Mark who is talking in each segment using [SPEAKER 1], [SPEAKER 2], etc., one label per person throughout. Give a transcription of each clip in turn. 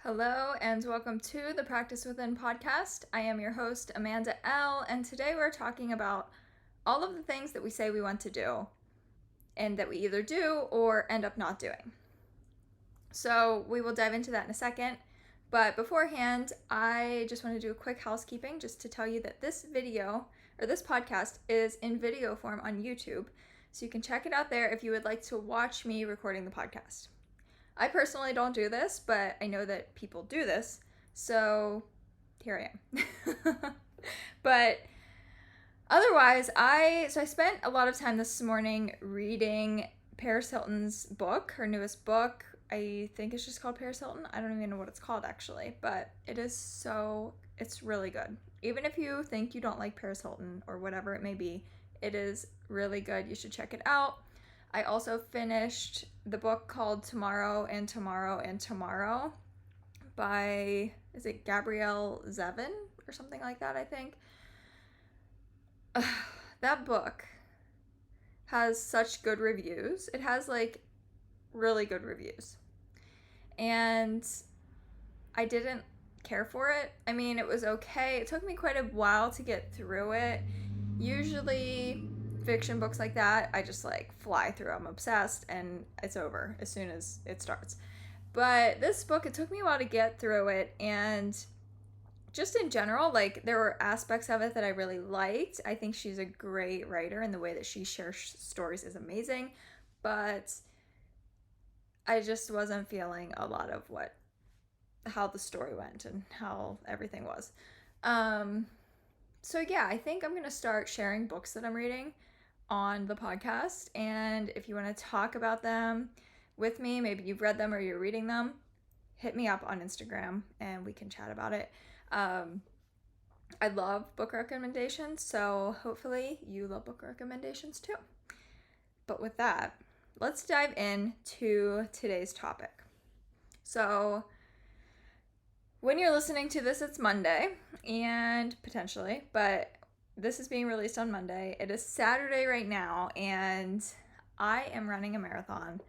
[SPEAKER 1] Hello and welcome to the Practice Within podcast. I am your host, Amanda Elle, and today we're talking about all of the things that we say we want to do and that we either do or end up not doing. So we will dive into that in a second, but beforehand, I just want to do a quick housekeeping just to tell you that this podcast is in video form on YouTube, so you can check it out there if you would like to watch me recording the podcast. I personally don't do this, but I know that people do this, so here I am. But otherwise, I spent a lot of time this morning reading Paris Hilton's book, her newest book. I think it's just called Paris Hilton. I don't even know what it's called actually, but it's really good. Even if you think you don't like Paris Hilton or whatever it may be, it is really good. You should check it out. I also finished the book called Tomorrow and Tomorrow and Tomorrow by, is it Gabrielle Zevin or something like that, I think. That book has such good reviews. It has really good reviews. And I didn't care for it. I mean, it was okay. It took me quite a while to get through it. Usually fiction books like that, I just fly through. I'm obsessed and it's over as soon as it starts. But this book, it took me a while to get through it, and just in general, there were aspects of it that I really liked. I think she's a great writer and the way that she shares stories is amazing, but I just wasn't feeling a lot of how the story went and how everything was. So yeah, I think I'm going to start sharing books that I'm reading on the podcast, and if you want to talk about them with me, maybe you've read them or you're reading them, hit me up on Instagram and we can chat about it. I love book recommendations, so hopefully you love book recommendations too. But with that, let's dive into today's topic. So when you're listening to this, it's Monday, and potentially, but this is being released on Monday. It is Saturday right now, and I am running a marathon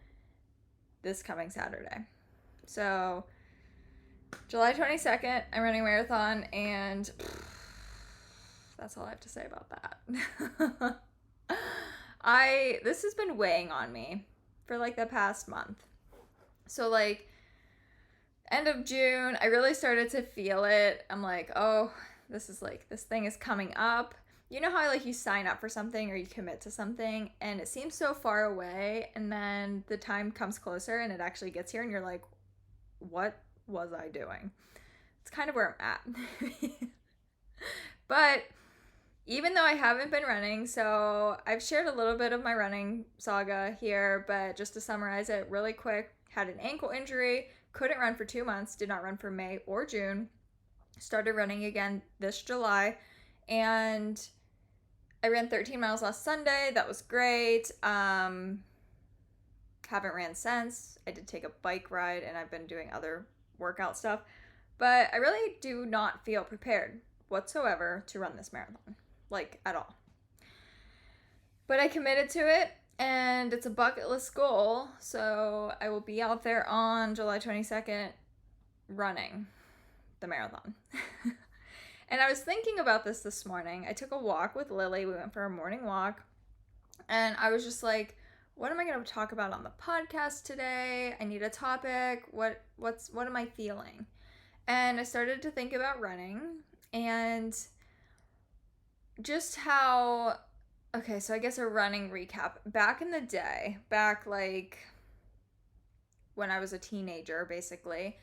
[SPEAKER 1] this coming Saturday. So July 22nd, I'm running a marathon, and that's all I have to say about that. This has been weighing on me for the past month. So end of June, I really started to feel it. I'm like, oh, this thing is coming up. You know how you sign up for something or you commit to something and it seems so far away, and then the time comes closer and it actually gets here and you're like, what was I doing? It's kind of where I'm at. But even though I haven't been running, so I've shared a little bit of my running saga here, but just to summarize it really quick, had an ankle injury, couldn't run for 2 months, did not run for May or June, started running again this July, and I ran 13 miles last Sunday. That was great. Haven't ran since. I did take a bike ride and I've been doing other workout stuff, but I really do not feel prepared whatsoever to run this marathon, at all. But I committed to it, and it's a bucket list goal, so I will be out there on July 22nd running the marathon. And I was thinking about this morning. I took a walk with Lily. We went for a morning walk, and I was just like, what am I going to talk about on the podcast today? I need a topic. What am I feeling? And I started to think about running and just how, okay, so I guess a running recap. Back in the day, when I was a teenager, basically,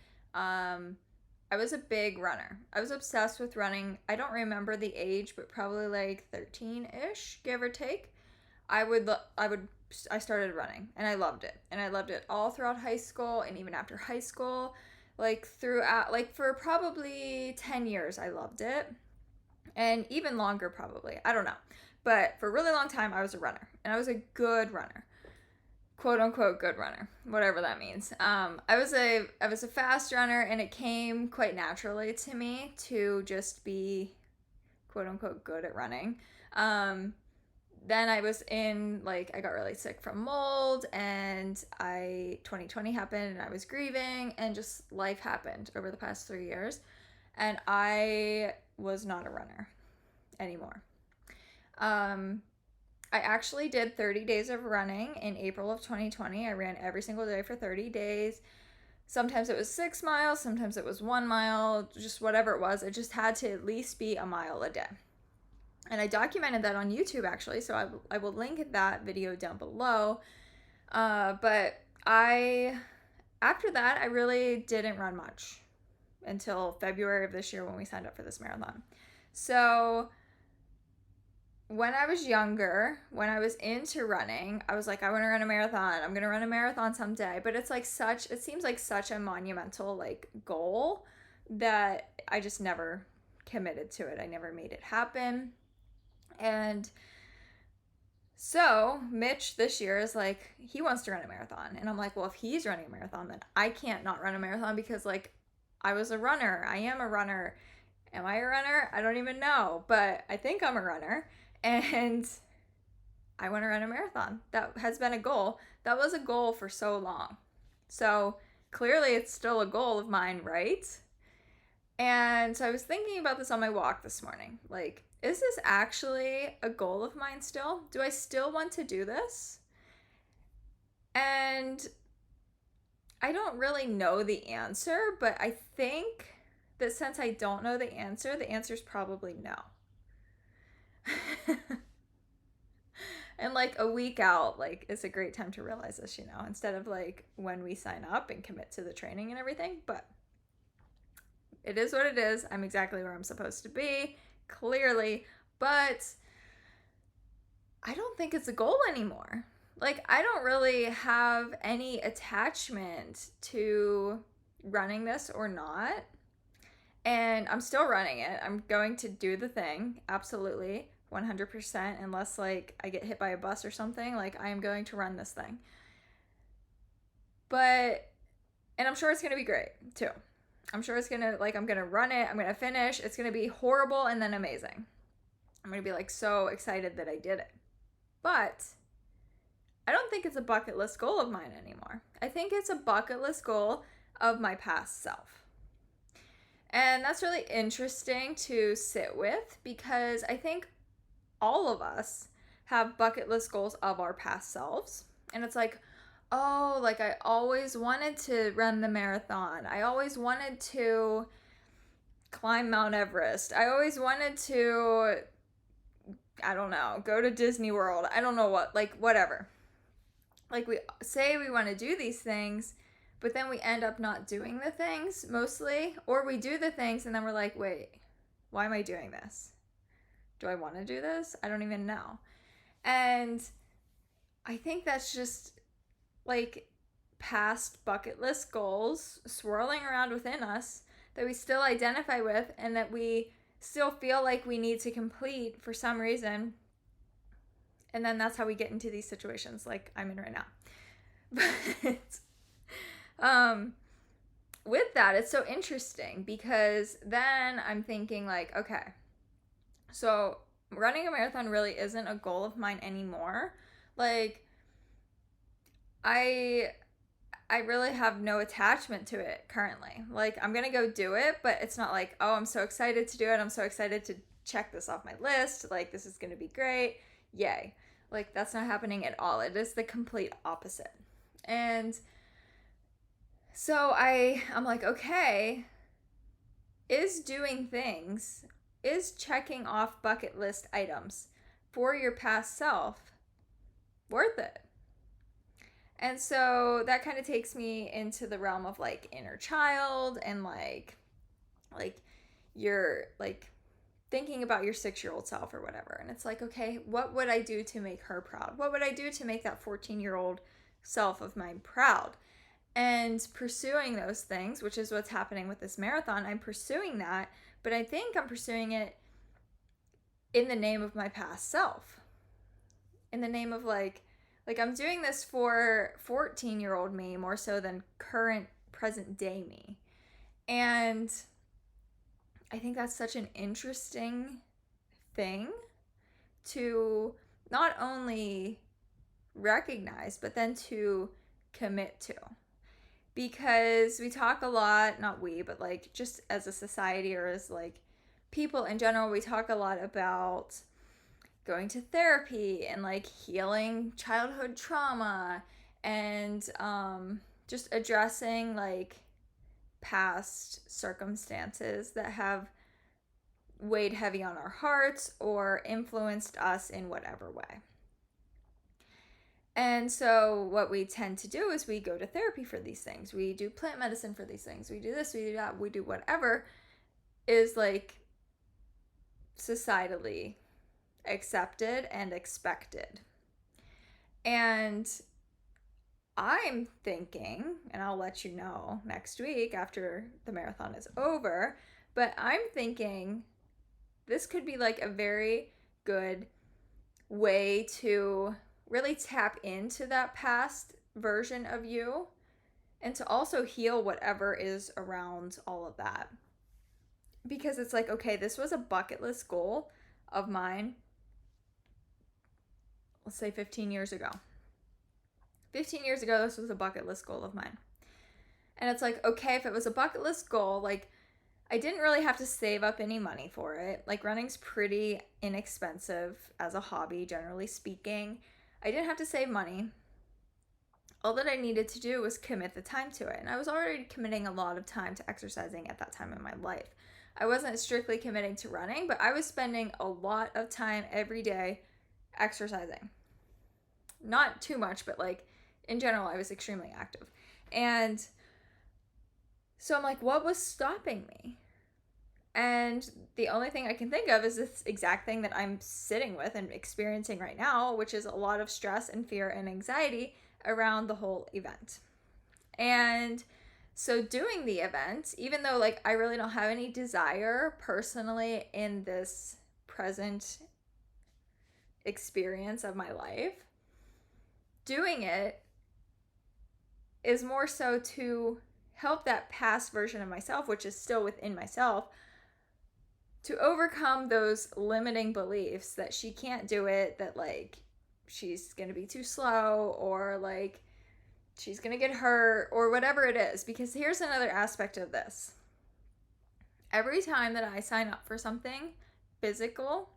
[SPEAKER 1] I was a big runner. I was obsessed with running. I don't remember the age, but probably 13-ish, give or take. I started running and I loved it. And I loved it all throughout high school and even after high school. For probably 10 years, I loved it. And even longer, probably. I don't know. But for a really long time, I was a runner. And I was a good runner. Quote unquote good runner, whatever that means. I was a fast runner, and it came quite naturally to me to just be quote unquote good at running. then I was in, like, I got really sick from mold, and 2020 happened, and I was grieving, and just life happened over the past 3 years, and I was not a runner anymore. I actually did 30 days of running in April of 2020. I ran every single day for 30 days. Sometimes it was 6 miles, sometimes it was 1 mile, just whatever it was. It just had to at least be a mile a day. And I documented that on YouTube, actually, so I will link that video down below. But after that, I really didn't run much until February of this year when we signed up for this marathon. So when I was younger, when I was into running, I was like, I want to run a marathon. I'm going to run a marathon someday. But it's like it seems like such a monumental, like, goal that I just never committed to it. I never made it happen. And so Mitch this year is like, he wants to run a marathon. And I'm like, well, if he's running a marathon, then I can't not run a marathon, because, like, I was a runner. I am a runner. Am I a runner? I don't even know, but I think I'm a runner. And I want to run a marathon. That has been a goal. That was a goal for so long. So clearly it's still a goal of mine, right? And so I was thinking about this on my walk this morning. Like, is this actually a goal of mine still? Do I still want to do this? And I don't really know the answer, but I think that since I don't know the answer is probably no. And, like, a week out, like, it's a great time to realize this, instead of, like, when we sign up and commit to the training and everything. But it is what it is. I'm exactly where I'm supposed to be, clearly, but I don't think it's a goal anymore. Like, I don't really have any attachment to running this or not. And I'm still running it. I'm going to do the thing, absolutely, 100%, unless, like, I get hit by a bus or something. Like, I am going to run this thing. And I'm sure it's going to be great, too. I'm sure it's going to, like, I'm going to run it, I'm going to finish, it's going to be horrible and then amazing. I'm going to be, like, so excited that I did it. But I don't think it's a bucket list goal of mine anymore. I think it's a bucket list goal of my past self. And that's really interesting to sit with, because I think all of us have bucket list goals of our past selves. And it's like, oh, like, I always wanted to run the marathon. I always wanted to climb Mount Everest. I always wanted to, I don't know, go to Disney World. I don't know what, like, whatever. Like, we say we want to do these things, but then we end up not doing the things mostly, or we do the things and then we're like, wait, why am I doing this? Do I want to do this? I don't even know. And I think that's just, like, past bucket list goals swirling around within us that we still identify with and that we still feel like we need to complete for some reason. And then that's how we get into these situations like I'm in right now. But with that, it's so interesting, because then I'm thinking, like, okay, so running a marathon really isn't a goal of mine anymore. Like, I really have no attachment to it currently. Like, I'm gonna go do it, but it's not like, oh, I'm so excited to do it. I'm so excited to check this off my list. Like, this is gonna be great. Yay. Like, that's not happening at all. It is the complete opposite. And so I'm like, okay, is doing things, is checking off bucket list items for your past self worth it? And so that kind of takes me into the realm of, like, inner child and like you're, like, thinking about your 6-year-old self or whatever. And it's like, okay, what would I do to make her proud? What would I do to make that 14-year-old self of mine proud? And pursuing those things, which is what's happening with this marathon. I'm pursuing that, but I think I'm pursuing it in the name of my past self. In the name of, like I'm doing this for 14-year-old me more so than current present day me. And I think that's such an interesting thing to not only recognize, but then to commit to. Because we talk a lot, not we, but like just as a society or as like people in general, we talk a lot about going to therapy and like healing childhood trauma and just addressing like past circumstances that have weighed heavy on our hearts or influenced us in whatever way. And so what we tend to do is we go to therapy for these things. We do plant medicine for these things. We do this, we do that, we do whatever is like societally accepted and expected. And I'm thinking, and I'll let you know next week after the marathon is over, but I'm thinking this could be like a very good way to really tap into that past version of you and to also heal whatever is around all of that. Because it's like, okay, this was a bucket list goal of mine, let's say 15 years ago. 15 years ago, this was a bucket list goal of mine. And it's like, okay, if it was a bucket list goal, like I didn't really have to save up any money for it. Like running's pretty inexpensive as a hobby, generally speaking. I didn't have to save money. All that I needed to do was commit the time to it. And I was already committing a lot of time to exercising at that time in my life. I wasn't strictly committing to running, but I was spending a lot of time every day exercising. Not too much, but like in general, I was extremely active. And so I'm like, what was stopping me? And the only thing I can think of is this exact thing that I'm sitting with and experiencing right now, which is a lot of stress and fear and anxiety around the whole event. And so doing the event, even though like I really don't have any desire personally in this present experience of my life, doing it is more so to help that past version of myself, which is still within myself, to overcome those limiting beliefs that she can't do it, that like she's gonna be too slow, or like she's gonna get hurt, or whatever it is. Because here's another aspect of this. Every time that I sign up for something physical,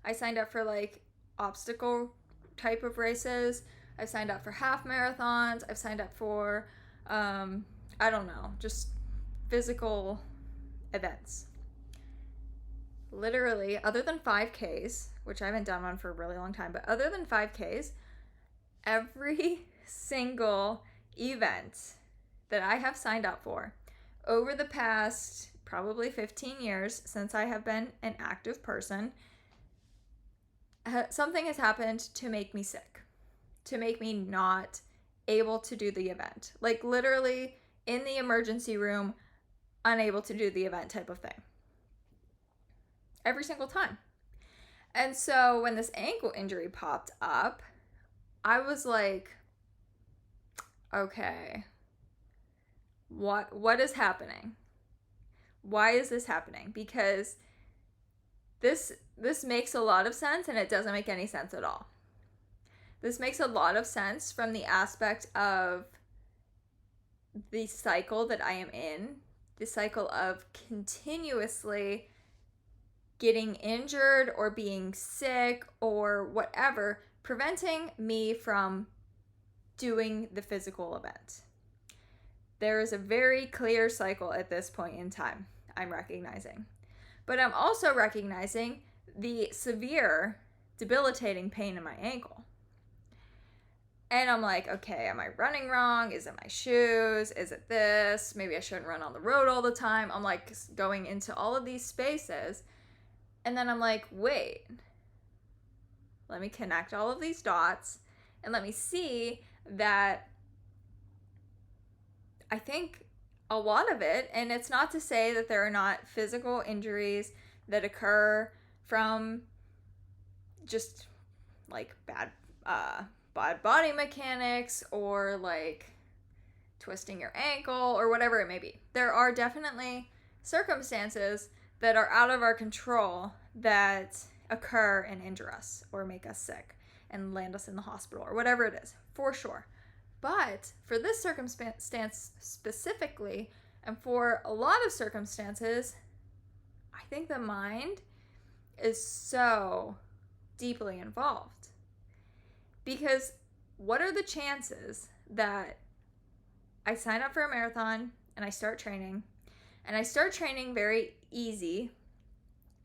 [SPEAKER 1] I signed up for like obstacle type of races, I've signed up for half marathons, I've signed up for I don't know, just physical events. Literally, other than 5Ks, which I haven't done one for a really long time, but other than 5Ks, every single event that I have signed up for over the past probably 15 years since I have been an active person, something has happened to make me sick, to make me not able to do the event. Like literally in the emergency room, unable to do the event type of thing. Every single time. And so when this ankle injury popped up, I was like, okay, what is happening? Why is this happening? Because this makes a lot of sense, and it doesn't make any sense at all. This makes a lot of sense from the aspect of the cycle that I am in, the cycle of continuously getting injured or being sick or whatever, preventing me from doing the physical event. There is a very clear cycle at this point in time, I'm recognizing. But I'm also recognizing the severe, debilitating pain in my ankle. And I'm like, okay, am I running wrong? Is it my shoes? Is it this? Maybe I shouldn't run on the road all the time. I'm like going into all of these spaces. And then I'm like, wait, let me connect all of these dots and let me see that I think a lot of it, and it's not to say that there are not physical injuries that occur from just like bad body mechanics or like twisting your ankle or whatever it may be. There are definitely circumstances that are out of our control that occur and injure us or make us sick. and land us in the hospital or whatever it is, for sure. But for this circumstance specifically, and for a lot of circumstances, I think the mind is so deeply involved. Because what are the chances that I sign up for a marathon and I start training, and I start training very easy,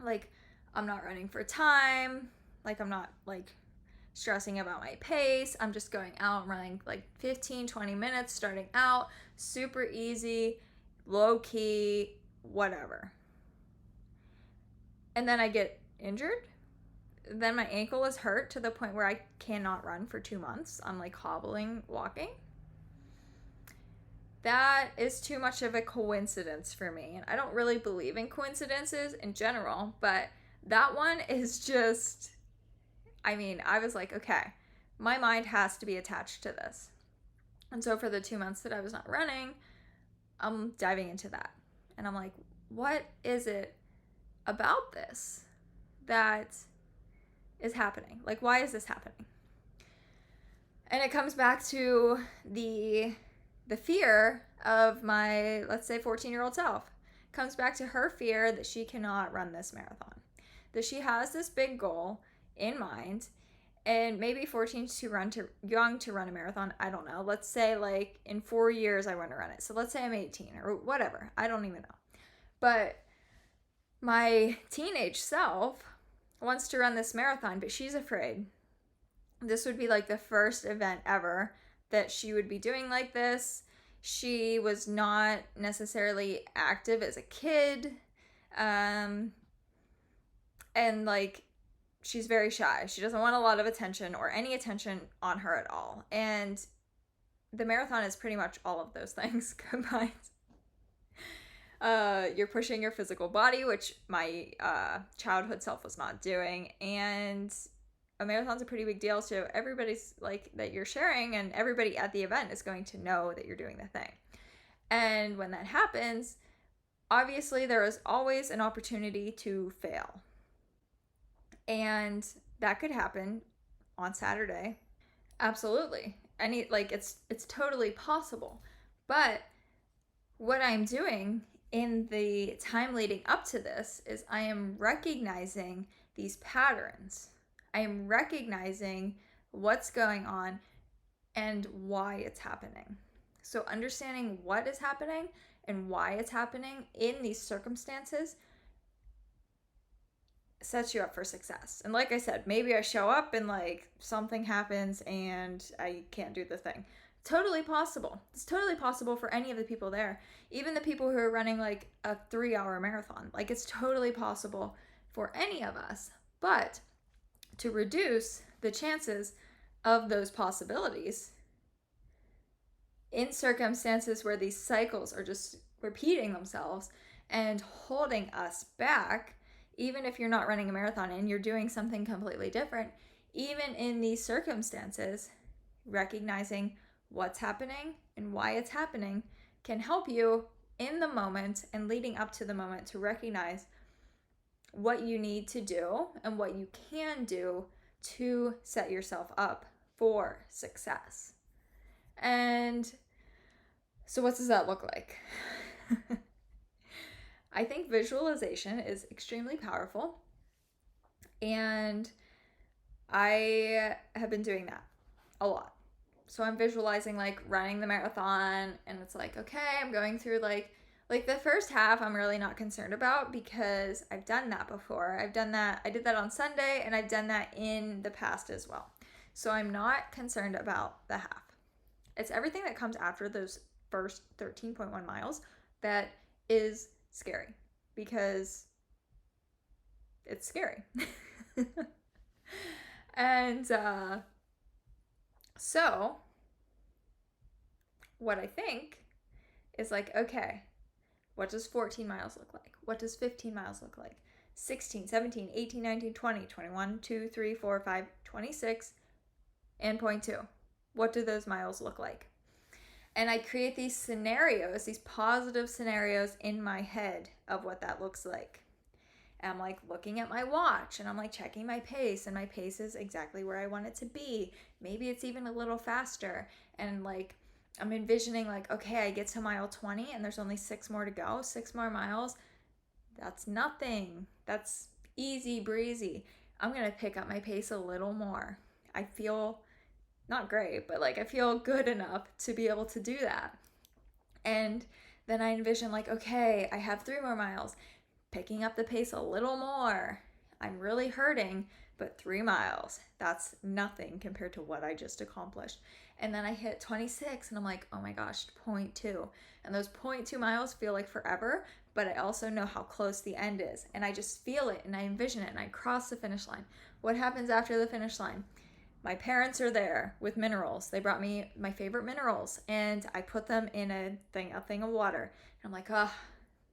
[SPEAKER 1] like I'm not running for time, like I'm not like stressing about my pace, I'm just going out and running like 15-20 minutes starting out, super easy, low key, whatever. And then I get injured. Then my ankle is hurt to the point where I cannot run for 2 months. I'm like hobbling, walking. That is too much of a coincidence for me. And I don't really believe in coincidences in general, but that one is just, I was like, okay, my mind has to be attached to this. And so for the 2 months that I was not running, I'm diving into that. And I'm like, what is it about this that is happening? Like, why is this happening? And it comes back to the fear of my, let's say, 14-year-old self. It comes back to her fear that she cannot run this marathon, that she has this big goal in mind, and maybe 14 too young to run a marathon. I don't know. Let's say like in 4 years I want to run it. So let's say I'm 18 or whatever. I don't even know. But my teenage self wants to run this marathon, but she's afraid. This would be like the first event ever that she would be doing like this. She was not necessarily active as a kid. And like, she's very shy. She doesn't want a lot of attention or any attention on her at all. And the marathon is pretty much all of those things combined. You're pushing your physical body, which my childhood self was not doing. And a marathon's a pretty big deal. So everybody's like that you're sharing, and everybody at the event is going to know that you're doing the thing. And when that happens, obviously there is always an opportunity to fail. And that could happen on Saturday. Absolutely. It's totally possible. But what I'm doing in the time leading up to this is I am recognizing these patterns. I am recognizing what's going on and why it's happening. So understanding what is happening and why it's happening in these circumstances sets you up for success. And like I said, maybe I show up and like something happens and I can't do the thing. Totally possible. It's totally possible for any of the people there. Even the people who are running like a 3-hour marathon. Like, it's totally possible for any of us. But to reduce the chances of those possibilities in circumstances where these cycles are just repeating themselves and holding us back, even if you're not running a marathon and you're doing something completely different, even in these circumstances, recognizing what's happening and why it's happening can help you in the moment and leading up to the moment to recognize what you need to do and what you can do to set yourself up for success. And so what does that look like? I think visualization is extremely powerful, and I have been doing that a lot. So I'm visualizing like running the marathon, and it's like, okay, I'm going through like the first half I'm really not concerned about because I've done that before. I did that on Sunday, and I've done that in the past as well. So I'm not concerned about the half. It's everything that comes after those first 13.1 miles that is scary, because it's scary. And so what I think is like, okay, what does 14 miles look like? What does 15 miles look like? 16, 17, 18, 19, 20, 21, 2, 3, 4, 5, 26, and point 2. What do those miles look like? And I create these scenarios, these positive scenarios in my head of what that looks like. And I'm like looking at my watch and I'm like checking my pace, and my pace is exactly where I want it to be. Maybe it's even a little faster. And like I'm envisioning like, okay, I get to mile 20 and there's only 6 more to go, 6 more miles. That's nothing. That's easy breezy. I'm going to pick up my pace a little more. I feel not great, but like I feel good enough to be able to do that. And then I envision like, okay, I have 3 more miles, picking up the pace a little more. I'm really hurting, but 3 miles, that's nothing compared to what I just accomplished. And then I hit 26 and I'm like, oh my gosh, 0.2. And those 0.2 miles feel like forever, but I also know how close the end is. And I just feel it and I envision it and I cross the finish line. What happens after the finish line? My parents are there with minerals. They brought me my favorite minerals and I put them in a thing of water. And I'm like, oh,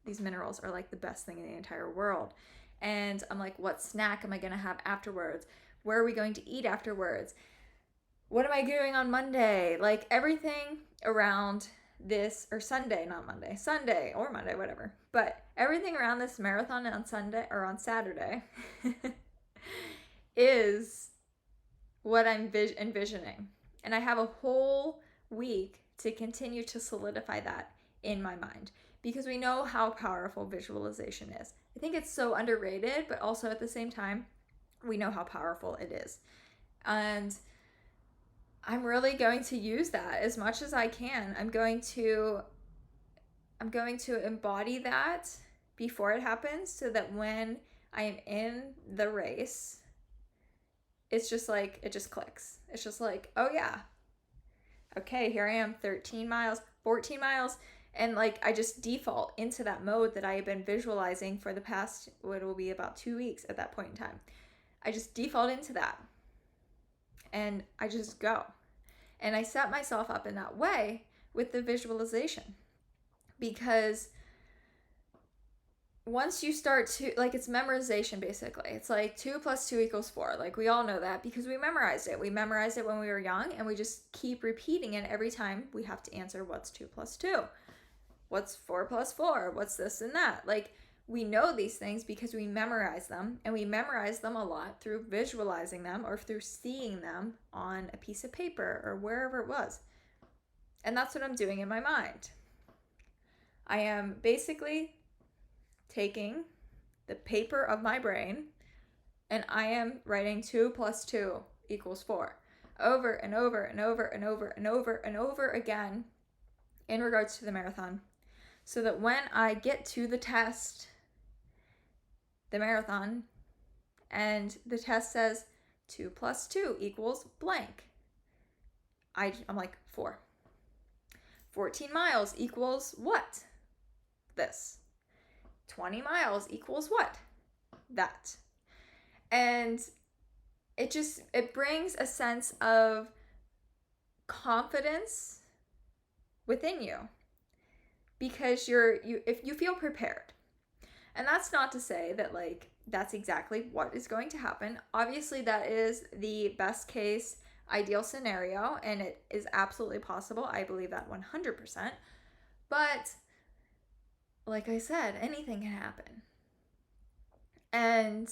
[SPEAKER 1] these minerals are like the best thing in the entire world. And I'm like, what snack am I going to have afterwards? Where are we going to eat afterwards? What am I doing on Monday? Like everything around this, or Sunday, not Monday, Sunday or Monday, whatever. But everything around this marathon on Sunday or on Saturday is what I'm envisioning. And I have a whole week to continue to solidify that in my mind, because we know how powerful visualization is. I think it's so underrated, but also at the same time, we know how powerful it is. And I'm really going to use that as much as I can. I'm going to embody that before it happens, so that when I am in the race, it's just like, it just clicks. It's just like, oh yeah, okay, here I am, 13 miles, 14 miles. And like, I just default into that mode that I have been visualizing for the past, what will be about 2 weeks at that point in time. I just default into that and I just go. And I set myself up in that way with the visualization, because once you start to, like, it's memorization basically. It's like 2 + 2 = 4. Like, we all know that because we memorized it. We memorized it when we were young, and we just keep repeating it every time we have to answer what's 2 + 2. What's 4 + 4? What's this and that? Like, we know these things because we memorize them, and we memorize them a lot through visualizing them or through seeing them on a piece of paper or wherever it was. And that's what I'm doing in my mind. I am basically taking the paper of my brain and I am writing 2 + 2 = 4 over and over and over and over and over and over again in regards to the marathon, so that when I get to the test, the marathon, and the test says 2 + 2 = blank, I'm like, 4. 14 miles equals what? This. 20 miles equals what? That. And it brings a sense of confidence within you, because if you feel prepared. And that's not to say that like that's exactly what is going to happen. Obviously, that is the best case ideal scenario, and it is absolutely possible. I believe that 100%. But like I said, anything can happen. And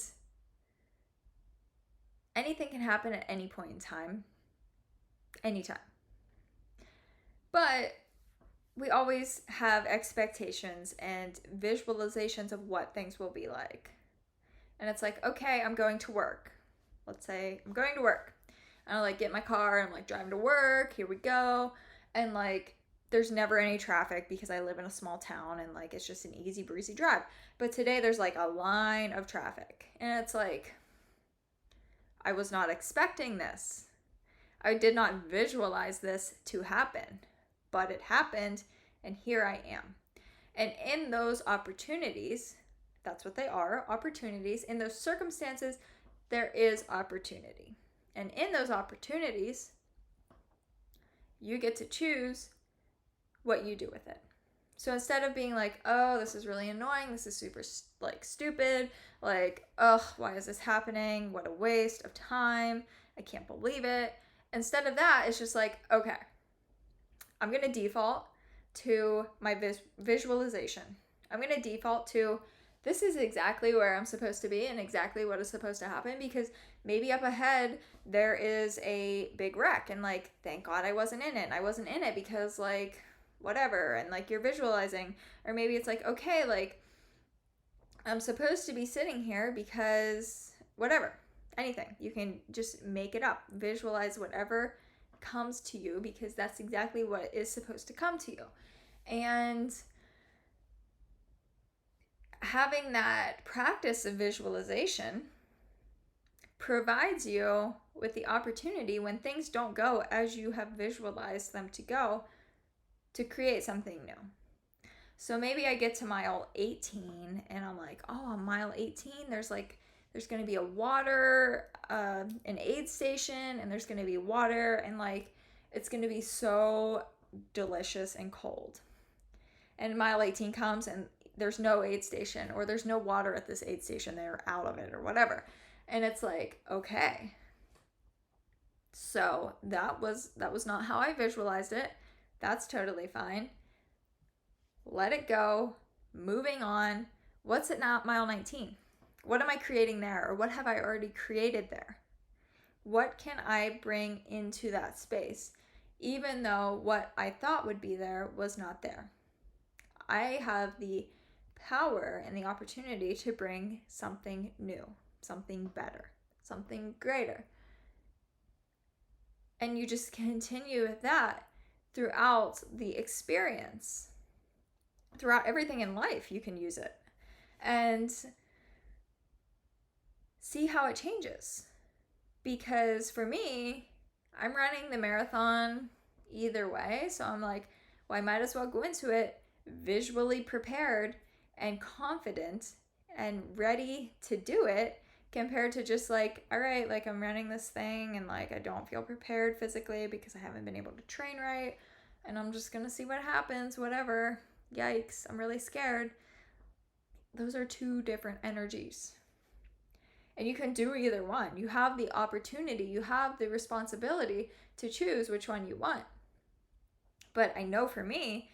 [SPEAKER 1] anything can happen at any point in time. Anytime. But we always have expectations and visualizations of what things will be like. And it's like, okay, I'm going to work. Let's say I'm going to work. And I like get in my car and I'm like driving to work. Here we go. And like, there's never any traffic because I live in a small town and like it's just an easy breezy drive. But today there's like a line of traffic. And it's like, I was not expecting this. I did not visualize this to happen. But it happened, and here I am. And in those opportunities, that's what they are, opportunities. In those circumstances, there is opportunity. And in those opportunities, you get to choose what you do with it. So instead of being like, oh, this is really annoying, this is super like stupid, like, ugh, why is this happening? What a waste of time. I can't believe it. Instead of that, it's just like, okay, I'm going to default to my visualization. I'm going to default to this is exactly where I'm supposed to be and exactly what is supposed to happen, because maybe up ahead there is a big wreck and like, thank God I wasn't in it. I wasn't in it because like whatever, and like you're visualizing. Or maybe it's like, okay, like I'm supposed to be sitting here because whatever, anything. You can just make it up. Visualize whatever comes to you, because that's exactly what is supposed to come to you. And having that practice of visualization provides you with the opportunity, when things don't go as you have visualized them to go, to create something new. So maybe I get to mile 18 and I'm like, oh, on mile 18, there's going to be a water, an aid station, and there's going to be water, and like, it's going to be so delicious and cold. And mile 18 comes and there's no aid station, or there's no water at this aid station, they're out of it or whatever. And it's like, okay, so that was not how I visualized it. That's totally fine. Let it go. Moving on. What's at now mile 19? What am I creating there? Or what have I already created there? What can I bring into that space, even though what I thought would be there was not there? I have the power and the opportunity to bring something new, something better, something greater. And you just continue with that throughout the experience. Throughout everything in life, you can use it. And see how it changes. Because for me, I'm running the marathon either way. So I'm like, well, I might as well go into it visually prepared and confident and ready to do it, compared to just like, all right, like I'm running this thing and like I don't feel prepared physically because I haven't been able to train right, and I'm just gonna see what happens, whatever, yikes, I'm really scared. Those are two different energies. And you can do either one. You have the opportunity, you have the responsibility to choose which one you want. But I know for me,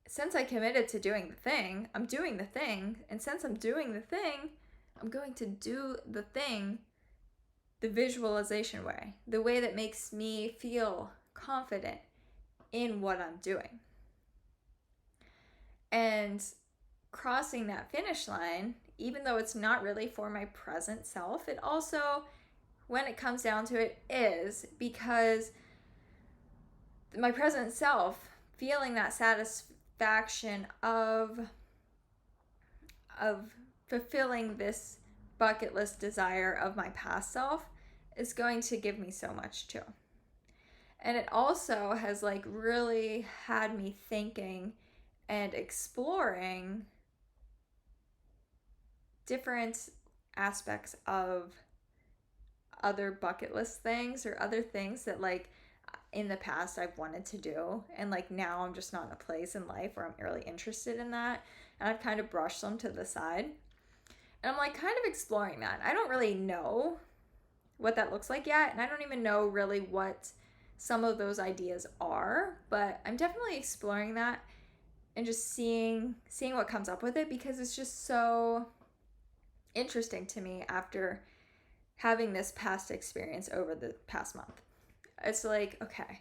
[SPEAKER 1] since I committed to doing the thing, I'm doing the thing. And since I'm doing the thing, I'm going to do the thing the visualization way, the way that makes me feel confident in what I'm doing. And crossing that finish line, even though it's not really for my present self, it also, when it comes down to it, is, because my present self feeling that satisfaction of fulfilling this bucket list desire of my past self is going to give me so much too. And it also has like really had me thinking and exploring different aspects of other bucket list things, or other things that like in the past I've wanted to do, and like now I'm just not in a place in life where I'm really interested in that, and I've kind of brushed them to the side. And I'm like kind of exploring that. I don't really know what that looks like yet, and I don't even know really what some of those ideas are, but I'm definitely exploring that and just seeing what comes up with it, because it's just so interesting to me after having this past experience over the past month. It's like, okay,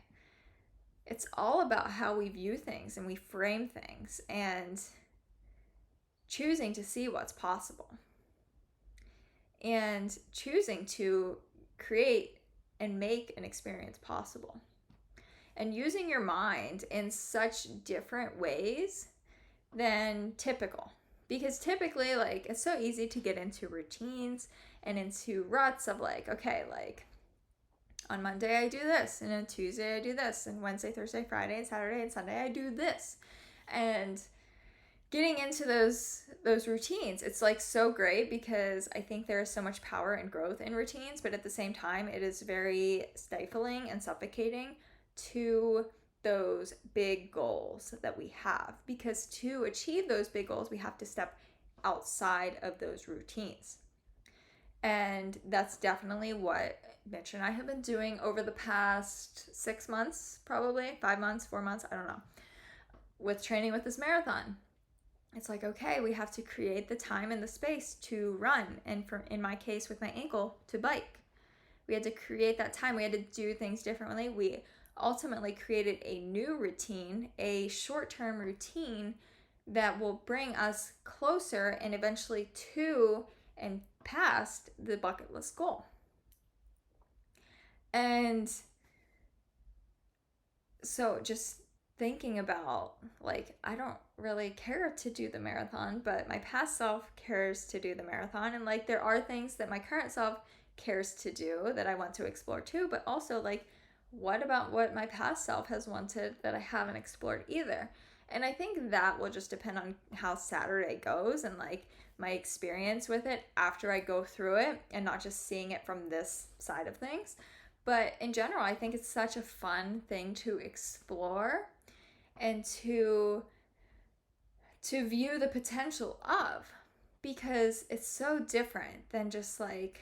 [SPEAKER 1] it's all about how we view things and we frame things, and choosing to see what's possible, and choosing to create and make an experience possible, and using your mind in such different ways than typical. Because typically, like, it's so easy to get into routines and into ruts of like, okay, like on Monday I do this, and on Tuesday I do this, and Wednesday, Thursday, Friday, and Saturday and Sunday I do this. And getting into those routines, it's like so great, because I think there is so much power and growth in routines, but at the same time it is very stifling and suffocating to those big goals that we have, because to achieve those big goals we have to step outside of those routines. And that's definitely what Mitch and I have been doing over the past 6 months, probably 5 months, 4 months, I don't know, with training with this marathon. it's like, okay, we have to create the time and the space to run. And in my case, with my ankle, to bike. We had to create that time. We had to do things differently. We ultimately created a new routine, a short-term routine that will bring us closer and eventually to and past the bucket list goal. And so just thinking about, like, I don't really care to do the marathon, but my past self cares to do the marathon. And like, there are things that my current self cares to do that I want to explore too, but also like, what about what my past self has wanted that I haven't explored either? And I think that will just depend on how Saturday goes and like my experience with it after I go through it, and not just seeing it from this side of things. But in general, I think it's such a fun thing to explore and to view the potential of, because it's so different than just like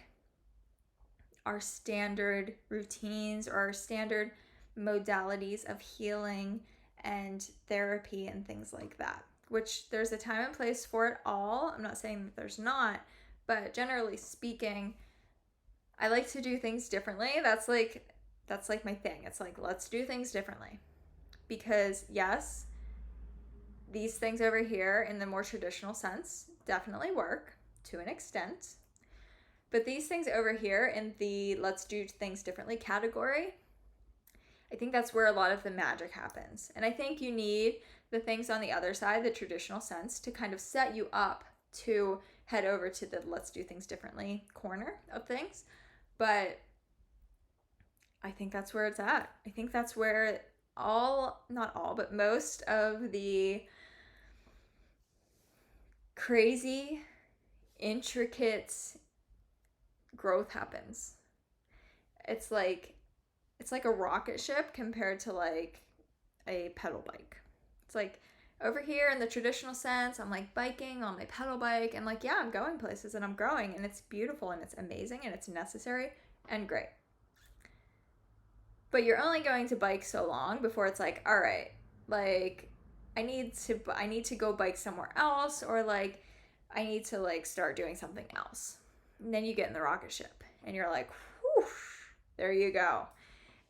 [SPEAKER 1] our standard routines or our standard modalities of healing and therapy and things like that, which there's a time and place for it all. I'm not saying that there's not, but generally speaking, I like to do things differently. That's like my thing. It's like, let's do things differently. Because yes, these things over here in the more traditional sense definitely work to an extent. But these things over here in the let's do things differently category, I think that's where a lot of the magic happens. And I think you need the things on the other side, the traditional sense, to kind of set you up to head over to the let's do things differently corner of things. But I think that's where it's at. I think that's where not all, but most of the crazy, intricate growth happens. It's like a rocket ship compared to like a pedal bike. It's like over here in the traditional sense, I'm like biking on my pedal bike and like, yeah, I'm going places and I'm growing and it's beautiful and it's amazing and it's necessary and great. But you're only going to bike so long before it's like, all right, like I need to go bike somewhere else, or like I need to like start doing something else. And then you get in the rocket ship and you're like, whew, there you go.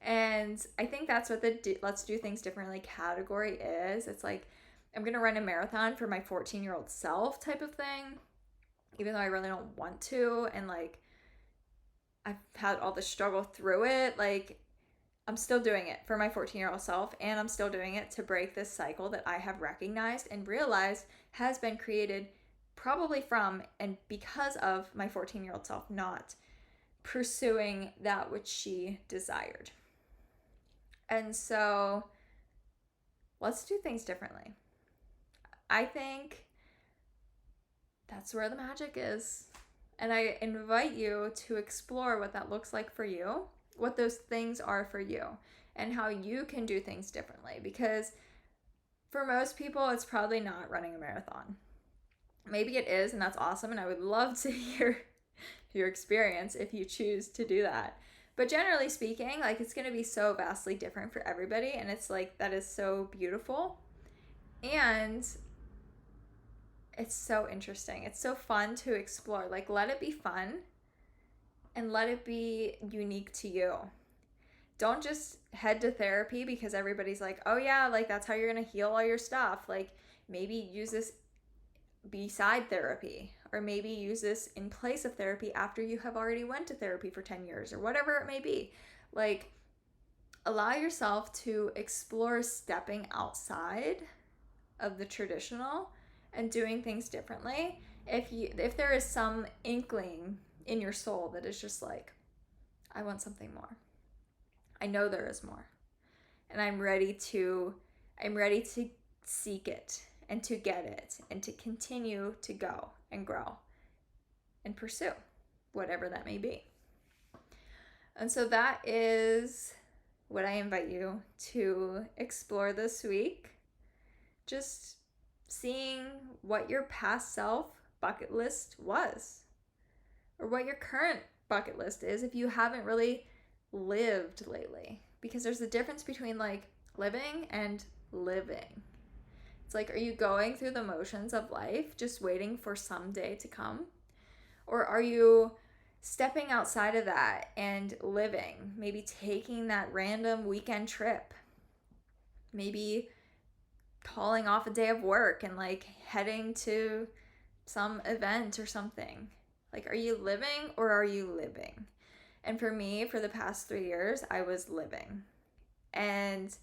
[SPEAKER 1] And I think that's what the let's do things differently category is. It's like, I'm going to run a marathon for my 14-year-old self type of thing, even though I really don't want to. And like, I've had all the struggle through it. Like, I'm still doing it for my 14-year-old self, and I'm still doing it to break this cycle that I have recognized and realized has been created probably from and because of my 14-year-old self not pursuing that which she desired. And so let's do things differently. I think that's where the magic is. And I invite you to explore what that looks like for you, what those things are for you, and how you can do things differently. Because for most people, it's probably not running a marathon. Maybe it is, and that's awesome. And I would love to hear your experience if you choose to do that. But generally speaking, like, it's going to be so vastly different for everybody. And it's like, that is so beautiful. And it's so interesting. It's so fun to explore. Like, let it be fun and let it be unique to you. Don't just head to therapy because everybody's like, oh yeah, like that's how you're going to heal all your stuff. Like, maybe use this beside therapy, or maybe use this in place of therapy after you have already went to therapy for 10 years or whatever it may be. Like, allow yourself to explore stepping outside of the traditional and doing things differently. If there is some inkling in your soul that is just like, I want something more. I know there is more. And I'm ready to seek it and to get it and to continue to go and grow and pursue whatever that may be. And so that is what I invite you to explore this week. Just seeing what your past self bucket list was, or what your current bucket list is if you haven't really lived lately. Because there's a difference between like living and living. It's like, are you going through the motions of life, just waiting for someday to come? Or are you stepping outside of that and living, maybe taking that random weekend trip, maybe calling off a day of work and like heading to some event or something? Like, are you living or are you living? And for me, for the past 3 years, I was living. And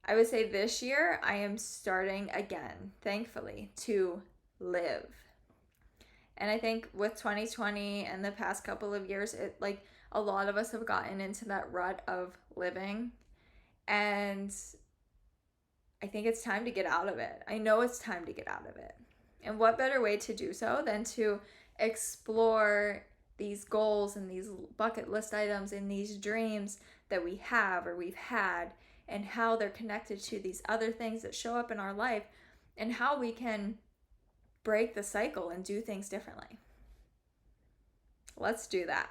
[SPEAKER 1] I would say this year, I am starting again, thankfully, to live. And I think with 2020 and the past couple of years, it like a lot of us have gotten into that rut of living. And I think it's time to get out of it. I know it's time to get out of it. And what better way to do so than to explore these goals and these bucket list items and these dreams that we have or we've had, and how they're connected to these other things that show up in our life, and how we can break the cycle and do things differently. Let's do that.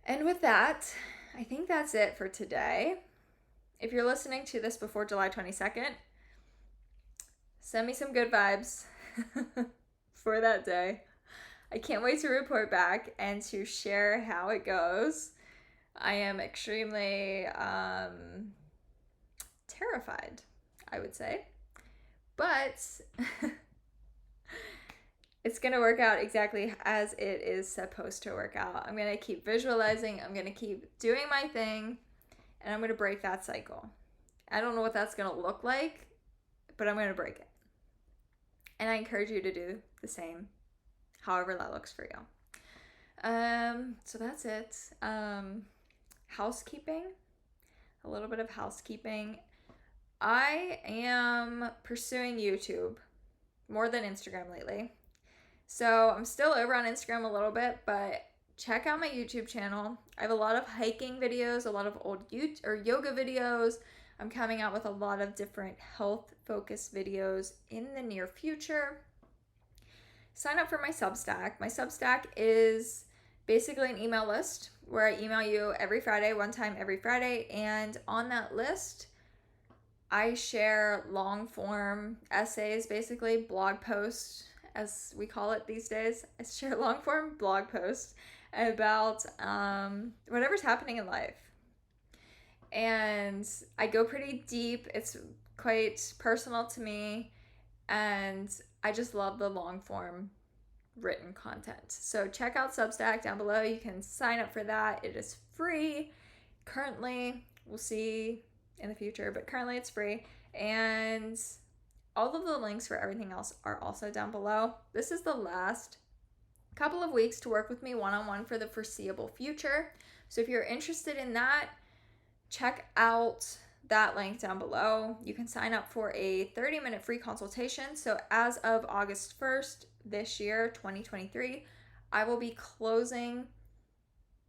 [SPEAKER 1] And with that, I think that's it for today. If you're listening to this before July 22nd, send me some good vibes for that day. I can't wait to report back and to share how it goes. I am extremely terrified, I would say. But it's going to work out exactly as it is supposed to work out. I'm going to keep visualizing. I'm going to keep doing my thing. And I'm going to break that cycle. I don't know what that's going to look like, but I'm going to break it. And I encourage you to do the same, however that looks for you. So that's it. Housekeeping. A little bit of housekeeping. I am pursuing YouTube more than Instagram lately. So I'm still over on Instagram a little bit, but check out my YouTube channel. I have a lot of hiking videos, a lot of old yoga videos. I'm coming out with a lot of different health-focused videos in the near future. Sign up for my Substack. My Substack is basically an email list where I email you every Friday, one time every Friday, and on that list, I share long-form essays, basically blog posts, as we call it these days. I share long-form blog posts about whatever's happening in life. And I go pretty deep. It's quite personal to me. And I just love the long-form written content. So check out Substack down below. You can sign up for that. It is free. Currently, we'll see in the future, but currently it's free. And all of the links for everything else are also down below. This is the last couple of weeks to work with me one-on-one for the foreseeable future. So if you're interested in that, check out that link down below. You can sign up for a 30-minute free consultation. So as of August 1st this year, 2023, I will be closing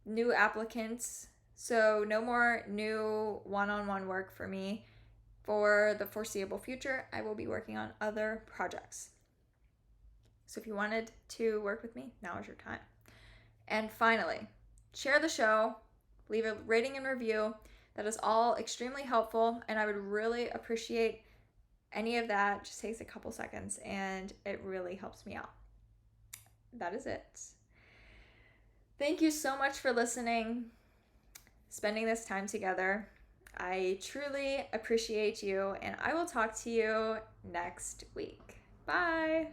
[SPEAKER 1] new applicants. So no more new one-on-one work for me for the foreseeable future. I will be working on other projects. So if you wanted to work with me, now is your time. And finally, share the show, leave a rating and review. That is all extremely helpful, and I would really appreciate any of that. Just takes a couple seconds, and it really helps me out. That is it. Thank you so much for listening, spending this time together. I truly appreciate you, and I will talk to you next week. Bye.